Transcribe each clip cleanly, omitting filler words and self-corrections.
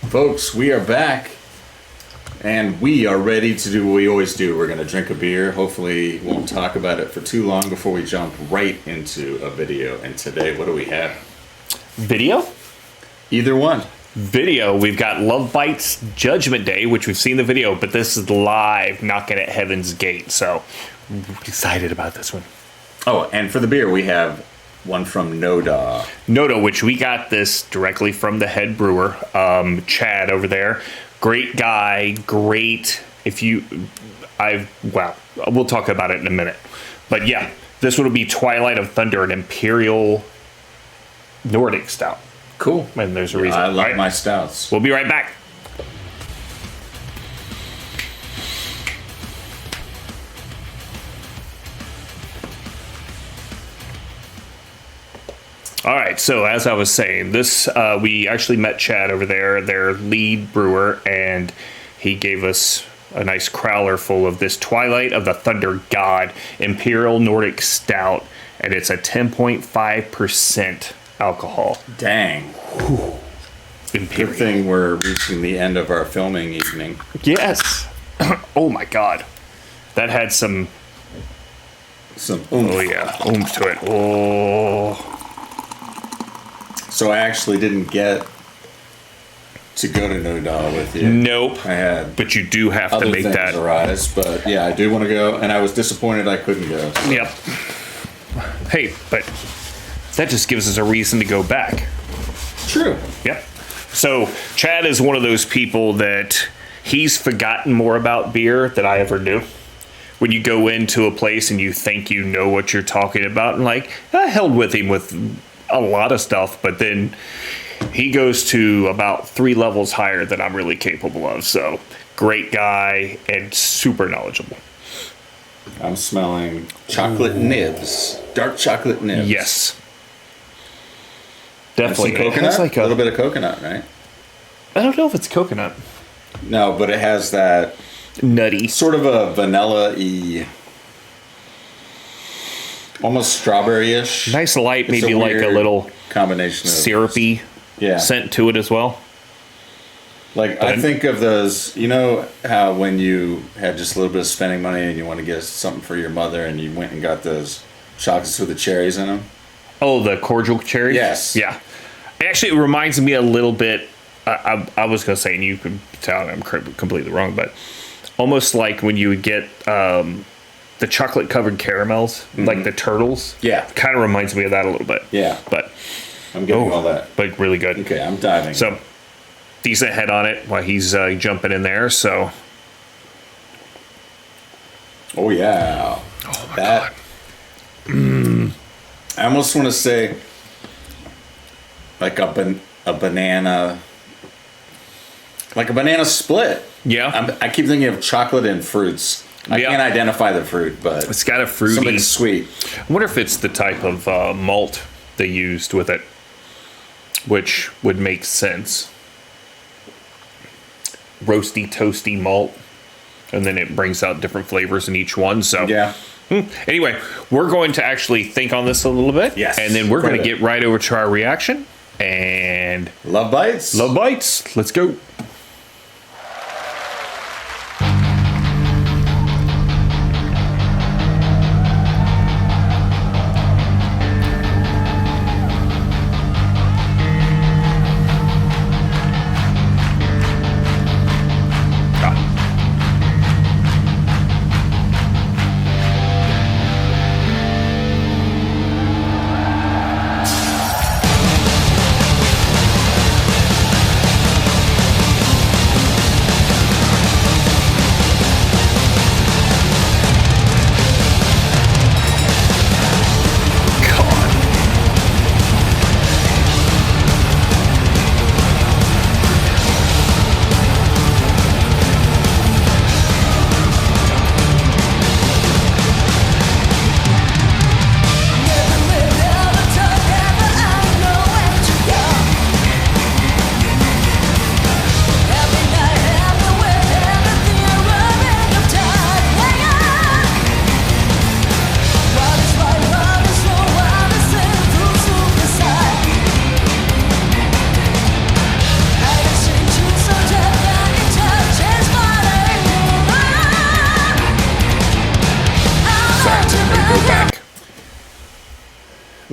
Folks, we are back, and we are ready to do what we always do. We're going to drink a beer. Hopefully, we won't talk about it for too long before we jump right into a video. And today, what do we have? Video? Either one. Video. We've got Lovebites Judgement Day, which we've seen the video, but this is live, knocking at Heaven's Gate. So, I'm excited about this one. Oh, and for the beer, we have one from NoDa. NoDa, which we got this directly from the head brewer, Chad over there. Great guy, great. We'll talk about it in a minute. But yeah, this would be Twilight of Thunder, an Imperial Nordic Stout. Cool. And there's a reason. I love my stouts. We'll be right back. All right, so as I was saying, we actually met Chad over there, their lead brewer, and he gave us a nice crowler full of this Twilight of the Thunder God Imperial Nordic Stout, and it's a 10.5% alcohol. Dang. Whew. Good thing we're reaching the end of our filming evening. Yes. Oh my God. That had some oomph. Oh yeah, oomph to it. Oh. So I actually didn't get to go to NoDa with you. Nope. I had, but you do have to make that arise. But yeah, I do want to go, and I was disappointed I couldn't go. So. Yep. Hey, but that just gives us a reason to go back. True. Yep. So Chad is one of those people that he's forgotten more about beer than I ever knew. When you go into a place and you think you know what you're talking about, and I held with him with a lot of stuff, but then he goes to about 3 levels higher than I'm really capable of. So great guy and super knowledgeable. I'm smelling chocolate nibs, dark chocolate nibs. Yes, definitely. Coconut, a little bit of coconut, right? I don't know if it's coconut. No, but it has that nutty, sort of a vanilla-y, almost strawberry-ish. Nice light, maybe like a little combination of syrupy scent to it as well. Like, I think of those, you know how when you had just a little bit of spending money and you want to get something for your mother and you went and got those chocolates with the cherries in them? Oh, the cordial cherries? Yes. Yeah. Actually, it reminds me a little bit, I was going to say, and you could tell I'm completely wrong, but almost like when you would get the chocolate covered caramels, like the turtles. Yeah. Kind of reminds me of that a little bit. Yeah. But I'm getting all that. But really good. Okay, I'm diving. So, decent head on it while he's jumping in there, so. Oh, yeah. Oh, my God. I almost want to say like a banana, like a banana split. Yeah. I keep thinking of chocolate and fruits. I can't identify the fruit, but it's got a fruity, something sweet. I wonder if it's the type of malt they used with it, which would make sense. Roasty, toasty malt, and then it brings out different flavors in each one. So yeah. Anyway, we're going to actually think on this a little bit. Yes. And then we're going to get right over to our reaction. And Lovebites? Lovebites. Let's go.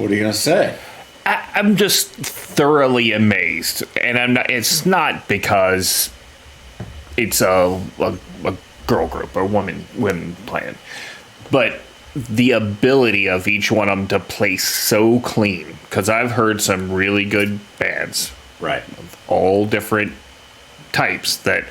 What are you gonna say? I'm just thoroughly amazed, and I'm not. It's not because it's a girl group or women playing, but the ability of each one of them to play so clean. Because I've heard some really good bands, Right. all different types that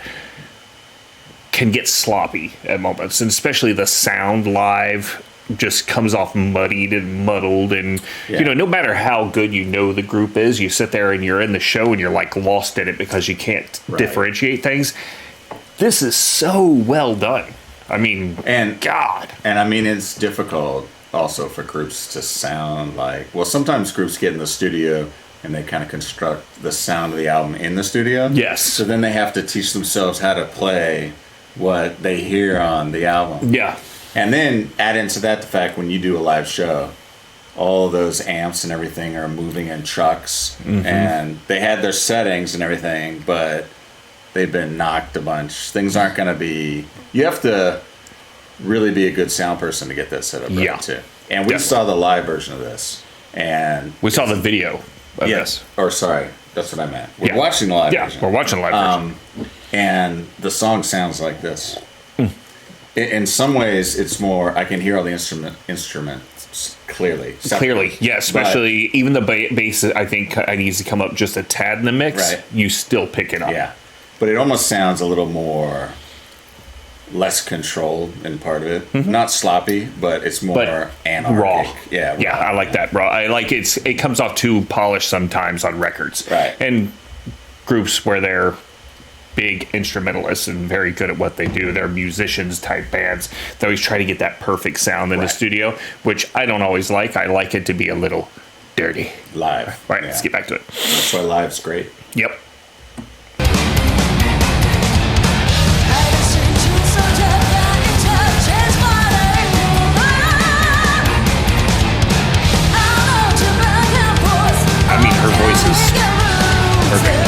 can get sloppy at moments, and especially the sound live just comes off muddied and muddled, and no matter how good the group is, you sit there and you're in the show and you're like lost in it because you can't differentiate things. This is so well done. I mean, God. And I mean, it's difficult also for groups to sound like, well, sometimes groups get in the studio and they kind of construct the sound of the album in the studio. Yes. So then they have to teach themselves how to play what they hear on the album. Yeah. And then add into that the fact when you do a live show, all of those amps and everything are moving in trucks, and they had their settings and everything, but they've been knocked a bunch. Things aren't going to be... You have to really be a good sound person to get that set up right, too. And we saw the live version of this, and... We saw the video of this. Or, sorry, that's what I meant. We're watching the live version. Yeah, we're watching the live version. And the song sounds like this. In some ways, it's more... I can hear all the instruments clearly. Clearly, yeah. Especially even the bass, I think, needs to come up just a tad in the mix. Right. You still pick it up. Yeah. But it almost sounds a little more... less controlled in part of it. Not sloppy, but it's more anarchic. Raw. Yeah, raw. I like that raw. I like it comes off too polished sometimes on records. Right. And groups where they're big instrumentalists and very good at what they do. They're musicians type bands. They always try to get that perfect sound in the studio, which I don't always like. I like it to be a little dirty. Live. Right, let's get back to it. That's why live's great. Yep. I mean, her voice is perfect.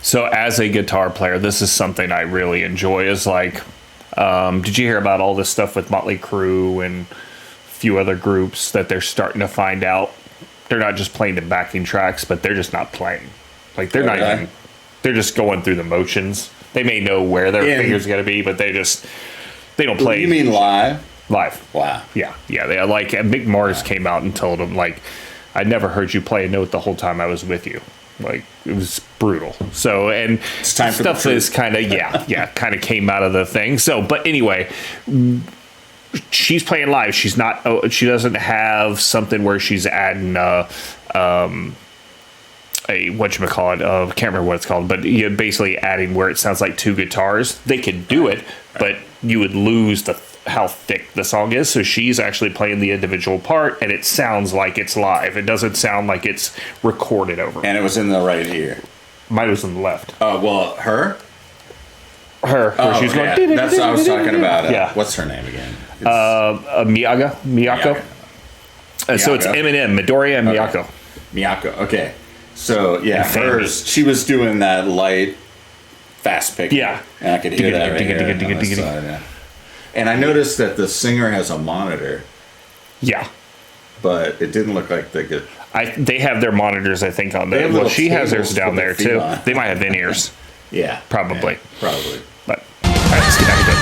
So as a guitar player, this is something I really enjoy. Is like, did you hear about all this stuff with Motley Crue and a few other groups that they're starting to find out they're not just playing the backing tracks, but they're just not playing. Like they're not even, they're just going through the motions. They may know where their fingers are going to be, but they don't play. You mean live? Live. Wow. Yeah. They like, Mick Mars came out and told him, like, I never heard you play a note the whole time I was with you. Like, it was brutal. So, and it's time for stuff is kind of, kind of came out of the thing. So, but anyway, she's playing live. She's not, she doesn't have something where she's adding a whatchamacallit, I can't remember what it's called, but you're basically adding where it sounds like two guitars. They could do it, but you would lose how thick the song is. So she's actually playing the individual part, and it sounds like it's live. It doesn't sound like it's recorded over. And it was in the right ear. Mine was in the left. Oh, well, her? Her. Where she's going. Yeah. That's what I was talking about. Yeah. What's her name again? Miyako. So it's Eminem, Midoriya, and Miyako. Miyako. Okay. So yeah, hers. She was doing that light, fast pick. Yeah. And I could hear that right here on the side, yeah. And I noticed that the singer has a monitor. Yeah. But it didn't look like they could. They have their monitors, I think, on there. Well, she has hers down there too. They might have in-ears. Yeah. Probably. Yeah, probably. But all right, let's get back to it.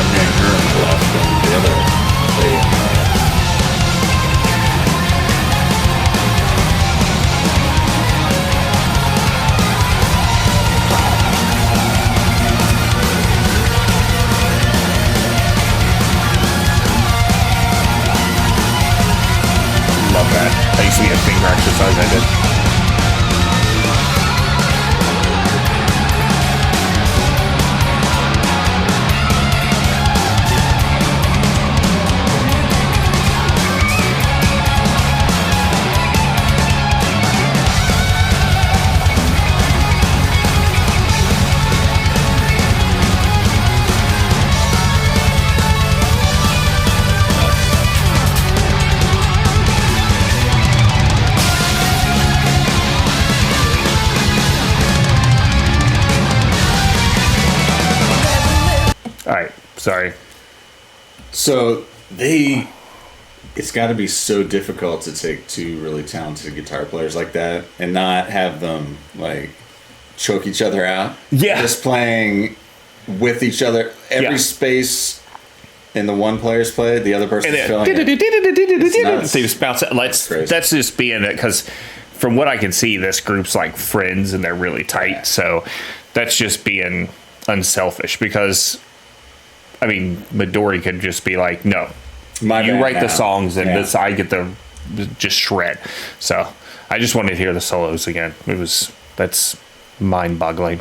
I'm hearing her in the left than the other lady on the right. Love that. That used to be a finger exercise I did. All right, sorry. So it's got to be so difficult to take two really talented guitar players like that and not have them like choke each other out. Yeah. Just playing with each other. Every space in the one player's play, the other person's filling it. So you just bounce it. That's just being it, because from what I can see, this group's like friends and they're really tight. So that's just being unselfish, because I mean, Midori could just be like, no, you write the songs and this, I get to just shred. So I just wanted to hear the solos again. That's mind boggling.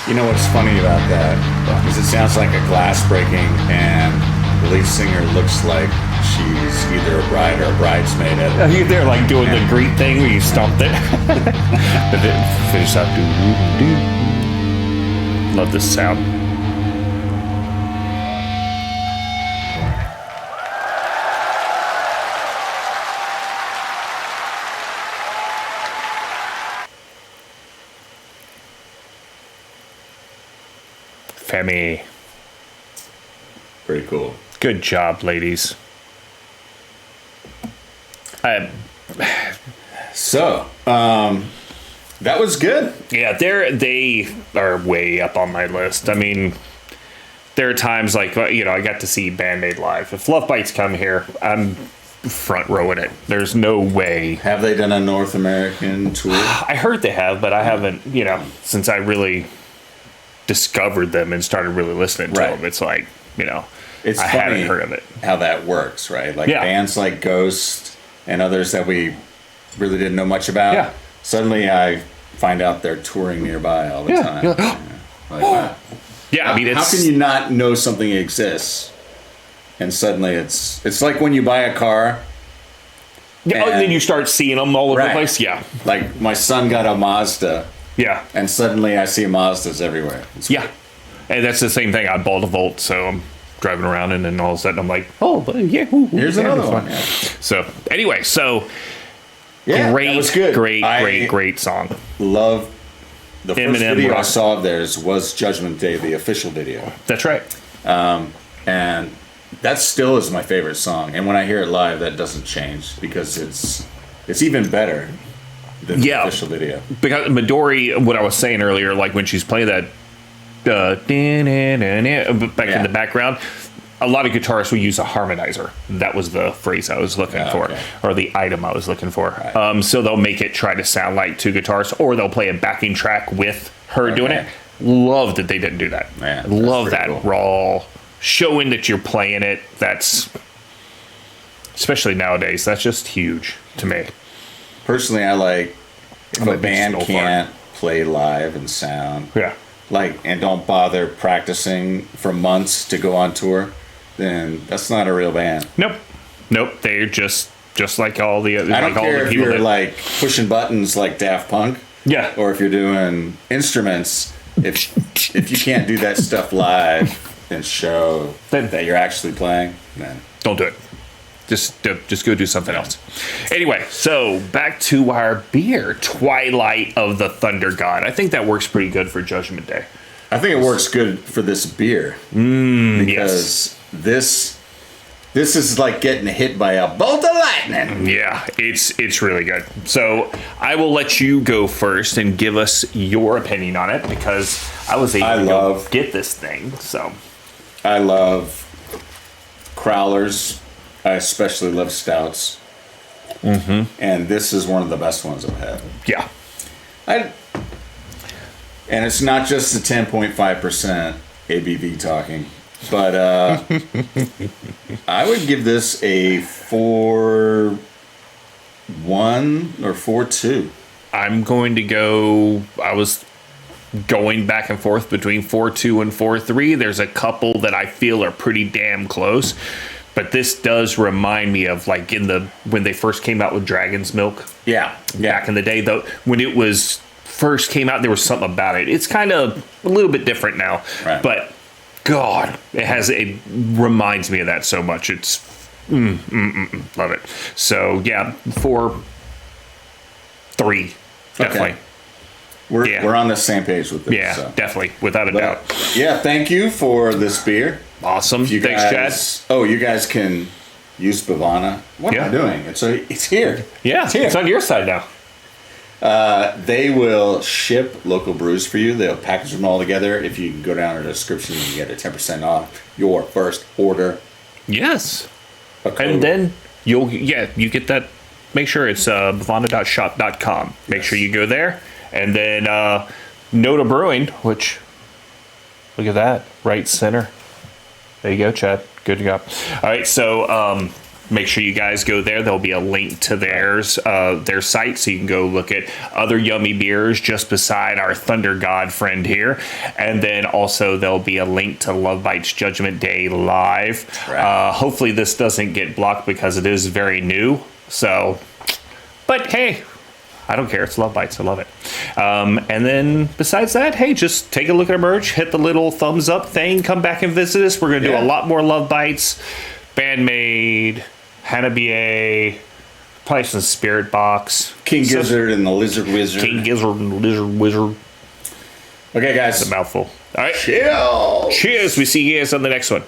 You know what's funny about that? Is it sounds like a glass breaking, and the lead singer looks like she's either a bride or a bridesmaid. They're like doing the Greek thing where you stomped it. But then finish up. Love this sound. Femi. Pretty cool. Good job, ladies. So, that was good. Yeah, they are way up on my list. I mean, there are times like, I got to see Band-Aid live. If Lovebites come here, I'm front rowing it. There's no way. Have they done a North American tour? I heard they have, but I haven't, since I really discovered them and started really listening to them. It's like, It's I funny hadn't heard of it. how that works, right? Like bands like Ghost and others that we really didn't know much about. Yeah. Suddenly I find out they're touring nearby all the time. You're like, wow. Yeah, I mean, How can you not know something exists? And suddenly it's like when you buy a car. And then you start seeing them all over the place. Yeah. Like my son got a Mazda. Yeah. And suddenly I see Mazdas everywhere. It's yeah. And that's the same thing. I bought a Volt, so I'm driving around, and then all of a sudden I'm like, oh, yeah. Here's another one. Yeah. So anyway, that was good. Great song. Love the first Eminem video I rock. saw of theirs was Judgment Day, the official video. That's right. And that still is my favorite song. And when I hear it live, that doesn't change because it's even better than the official video. Because Midori, what I was saying earlier, like when she's playing that back in the background, a lot of guitarists will use a harmonizer. That was the phrase I was looking for, or the item I was looking for. Right. So they'll make it try to sound like two guitars, or they'll play a backing track with her doing it. Love that they didn't do that. Yeah, love that cool. raw, showing that you're playing it. That's, especially nowadays, that's just huge to me. Personally, I like if a band can't play live and sound. Yeah. And don't bother practicing for months to go on tour, then that's not a real band. Nope. They're just like all the other. I don't like care all the if people you're that, like pushing buttons like Daft Punk. Yeah. Or if you're doing instruments, if you can't do that stuff live and show that you're actually playing, then don't do it. Just go do something else. Anyway, so back to our beer, Twilight of the Thunder God. I think that works pretty good for Judgment Day. I think it works good for this beer because this is like getting hit by a bolt of lightning. Yeah, it's really good. So I will let you go first and give us your opinion on it because I was able to go get this thing. So I love crowlers. I especially love stouts. And this is one of the best ones I've had. Yeah. And it's not just the 10.5% ABV talking, but I would give this a 4.1 or 4.2. I'm going to go, I was going back and forth between 4.2 and 4.3. There's a couple that I feel are pretty damn close. But this does remind me of like when they first came out with Dragon's Milk. Yeah. Back in the day, though, when it was first came out, there was something about it. It's kind of a little bit different now. Right. But God, it reminds me of that so much. It's love it. So yeah, 4.3 definitely. Okay. We're on the same page with this. Yeah, so. Definitely, without a doubt. Yeah, thank you for this beer. Awesome. Thanks, Chad. Oh, you guys can use BEVANA. What am I doing? It's here. Yeah, it's on your side now. They will ship local brews for you. They'll package them all together. If you go down to the description, you can get a 10% off your first order. Yes. And then you get that. Make sure it's bevana.shop.com. Make sure you go there. And then NoDa Brewing, which, look at that, right center. There you go, Chad. Good job. All right, so make sure you guys go there. There'll be a link to their site, so you can go look at other yummy beers just beside our Thunder God friend here. And then also there'll be a link to Lovebites Judgment Day Live. Right. Hopefully this doesn't get blocked because it is very new. So, but hey, I don't care. It's Lovebites. I love it. And then besides that, hey, just take a look at our merch. Hit the little thumbs up thing. Come back and visit us. We're going to do a lot more Lovebites. Bandmade. Hanabier. Probably some Spirit Box. King Gizzard and the Lizard Wizard. King Gizzard and the Lizard Wizard. Okay, guys. It's a mouthful. right. Chill. Cheers. We see you guys on the next one.